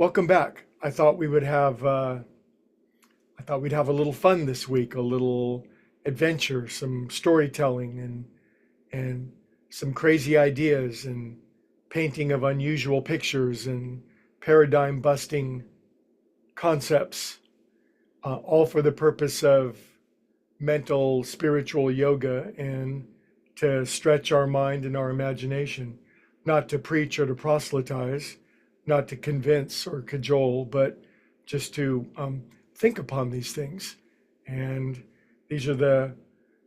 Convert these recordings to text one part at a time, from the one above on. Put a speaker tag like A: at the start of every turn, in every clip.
A: Welcome back. I thought we'd have a little fun this week, a little adventure, some storytelling, and some crazy ideas, and painting of unusual pictures, and paradigm busting concepts, all for the purpose of mental, spiritual yoga and to stretch our mind and our imagination, not to preach or to proselytize, not to convince or cajole, but just to think upon these things. And these are the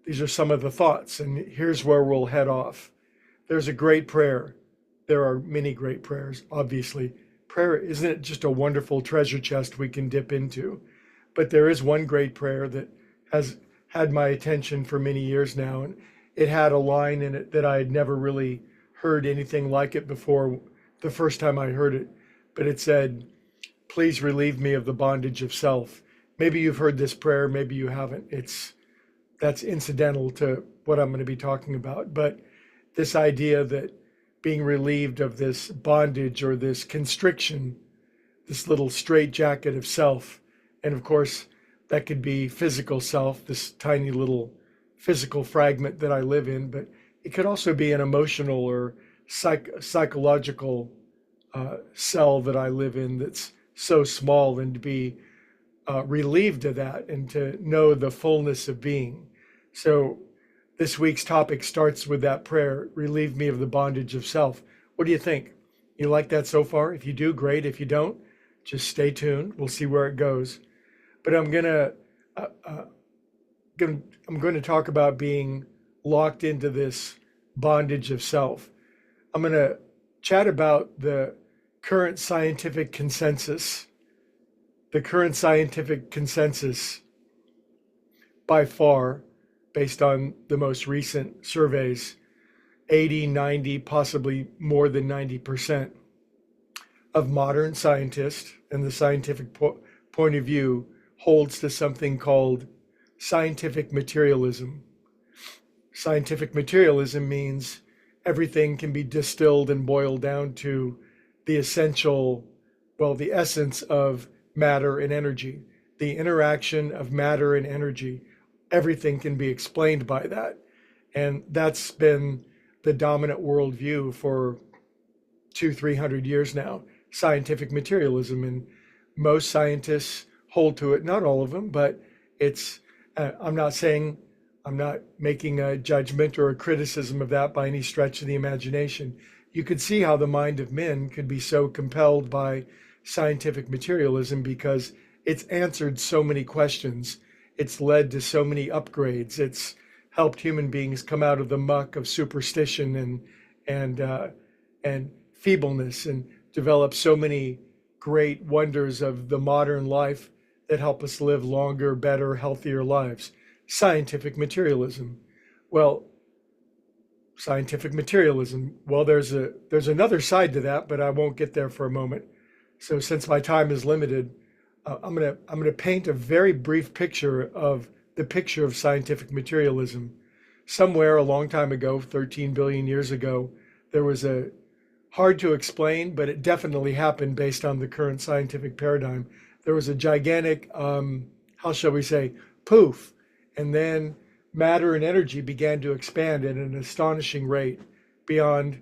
A: these are some of the thoughts. And here's where we'll head off. There's a great prayer. There are many great prayers, obviously. Prayer isn't just a wonderful treasure chest we can dip into, but there is one great prayer that has had my attention for many years now, and it had a line in it that I had never really heard anything like it before the first time I heard it. But it said, "Please relieve me of the bondage of self." Maybe you've heard this prayer, maybe you haven't. That's incidental to what I'm going to be talking about. But this idea that being relieved of this bondage or this constriction, this little straitjacket of self, and of course, that could be physical self, this tiny little physical fragment that I live in, but it could also be an emotional or psychological cell that I live in that's so small, and to be relieved of that and to know the fullness of being. So this week's topic starts with that prayer, relieve me of the bondage of self. What do you think? You like that so far? If you do, great. If you don't, just stay tuned. We'll see where it goes. But uh, uh, I'm going to talk about being locked into this bondage of self. I'm going to chat about the current scientific consensus. The current scientific consensus, by far, based on the most recent surveys, 80, 90, possibly more than 90% of modern scientists and the scientific point of view holds to something called scientific materialism. Scientific materialism means everything can be distilled and boiled down to the essential, the essence of matter and energy, the interaction of matter and energy. Everything can be explained by that. And that's been the dominant worldview for 300 years now, scientific materialism. And most scientists hold to it, not all of them, but I'm not making a judgment or a criticism of that by any stretch of the imagination. You could see how the mind of men could be so compelled by scientific materialism because it's answered so many questions. It's led to so many upgrades. It's helped human beings come out of the muck of superstition and feebleness, and develop so many great wonders of the modern life that help us live longer, better, healthier lives. Scientific materialism. Well, scientific materialism. Well, there's another side to that, but I won't get there for a moment. So since my time is limited, I'm gonna paint a very brief picture of scientific materialism. Somewhere a long time ago, 13 billion years ago, there was a hard to explain, but it definitely happened based on the current scientific paradigm. There was a gigantic, how shall we say, poof, and then matter and energy began to expand at an astonishing rate beyond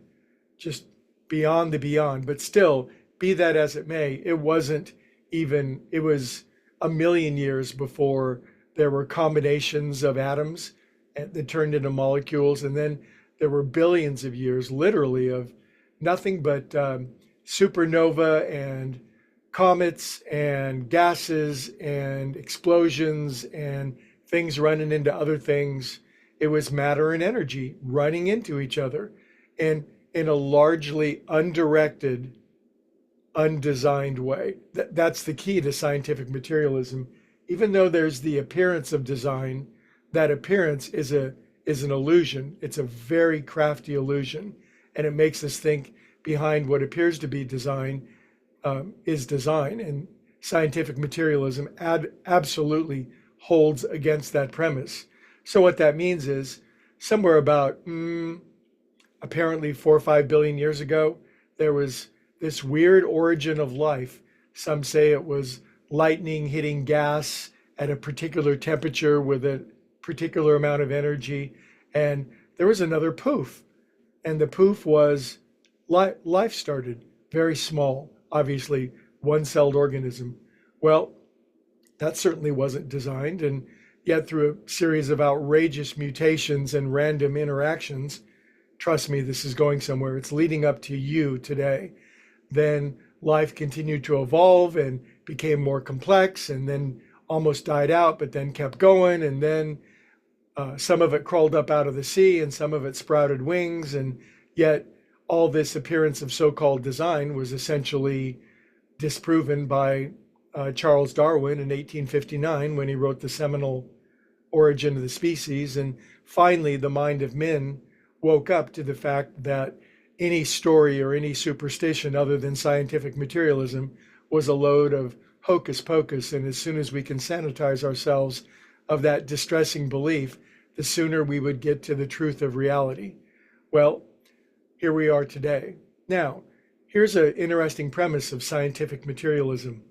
A: the beyond. But still, be that as it may, it was a million years before there were combinations of atoms that turned into molecules. And then there were billions of years, literally, of nothing but supernova and comets and gases and explosions and things running into other things. It was matter and energy running into each other, and in a largely undirected, undesigned way. That's the key to scientific materialism. Even though there's the appearance of design, that appearance is an illusion. It's a very crafty illusion, and it makes us think behind what appears to be design is design. And scientific materialism absolutely holds against that premise. So what that means is somewhere about apparently 4 or 5 billion years ago, there was this weird origin of life Some say it was lightning hitting gas at a particular temperature with a particular amount of energy. And there was another poof. And the poof was life started very small, obviously, one-celled organism. Well, that certainly wasn't designed. And yet, through a series of outrageous mutations and random interactions, trust me, this is going somewhere. It's leading up to you today. Then life continued to evolve and became more complex, and then almost died out, but then kept going. And then some of it crawled up out of the sea and some of it sprouted wings. And yet all this appearance of so-called design was essentially disproven by Charles Darwin in 1859 when he wrote the seminal Origin of the Species. And finally, the mind of men woke up to the fact that any story or any superstition other than scientific materialism was a load of hocus pocus. And as soon as we can sanitize ourselves of that distressing belief, the sooner we would get to the truth of reality. Well, here we are today. Now, here's an interesting premise of scientific materialism.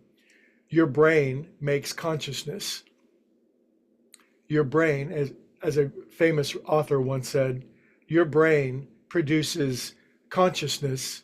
A: Your brain makes consciousness. Your brain, as a famous author once said, your brain produces consciousness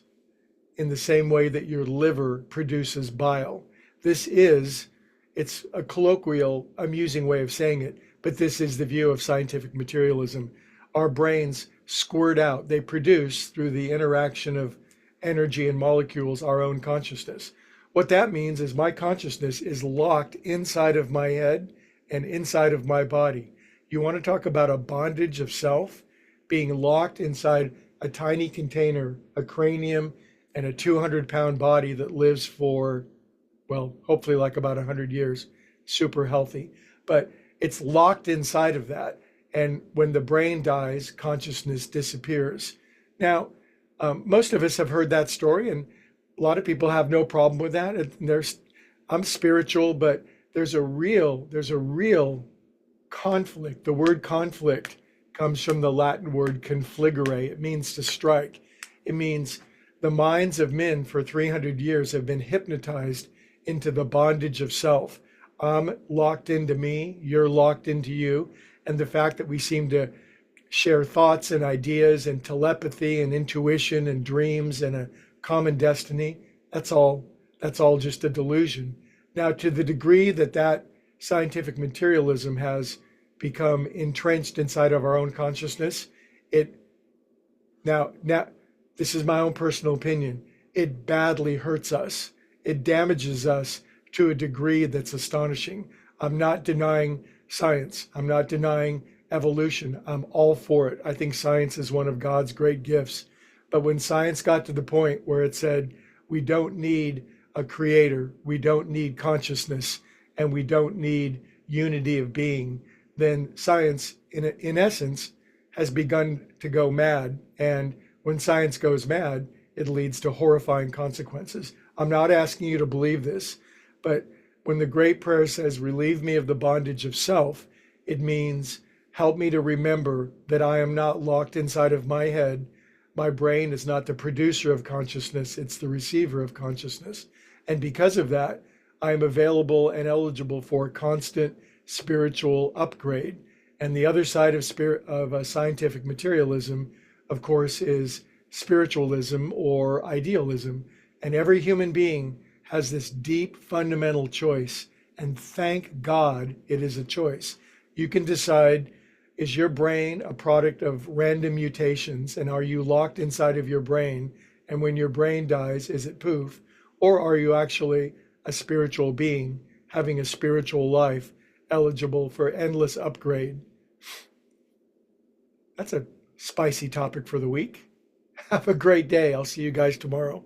A: in the same way that your liver produces bile. It's a colloquial, amusing way of saying it, but this is the view of scientific materialism. Our brains squirt out, they produce through the interaction of energy and molecules our own consciousness. What that means is my consciousness is locked inside of my head and inside of my body. You want to talk about a bondage of self? Being locked inside a tiny container, a cranium, and a 200-pound body that lives for, well, hopefully like about 100 years, super healthy. But it's locked inside of that. And when the brain dies, consciousness disappears. Now, most of us have heard that story, and a lot of people have no problem with that. I'm spiritual, but there's a real conflict. The word conflict comes from the Latin word confligere. It means to strike. It means the minds of men for 300 years have been hypnotized into the bondage of self. I'm locked into me, you're locked into you. And the fact that we seem to share thoughts and ideas and telepathy and intuition and dreams and a common destiny, that's all just a delusion. Now, to the degree that scientific materialism has become entrenched inside of our own consciousness, now this is my own personal opinion, it badly hurts us. It damages us to a degree that's astonishing. I'm not denying science. I'm not denying evolution. I'm all for it. I think science is one of God's great gifts. But when science got to the point where it said, we don't need a creator, we don't need consciousness, and we don't need unity of being, then science, in essence, has begun to go mad. And when science goes mad, it leads to horrifying consequences. I'm not asking you to believe this, but when the great prayer says, relieve me of the bondage of self, it means help me to remember that I am not locked inside of my head. My brain is not the producer of consciousness, it's the receiver of consciousness. And because of that, I am available and eligible for constant spiritual upgrade. And the other side of scientific materialism, of course, is spiritualism or idealism. And every human being has this deep fundamental choice. And thank God it is a choice. You can decide, is your brain a product of random mutations? And are you locked inside of your brain? And when your brain dies, is it poof? Or are you actually a spiritual being having a spiritual life, eligible for endless upgrade? That's a spicy topic for the week. Have a great day. I'll see you guys tomorrow.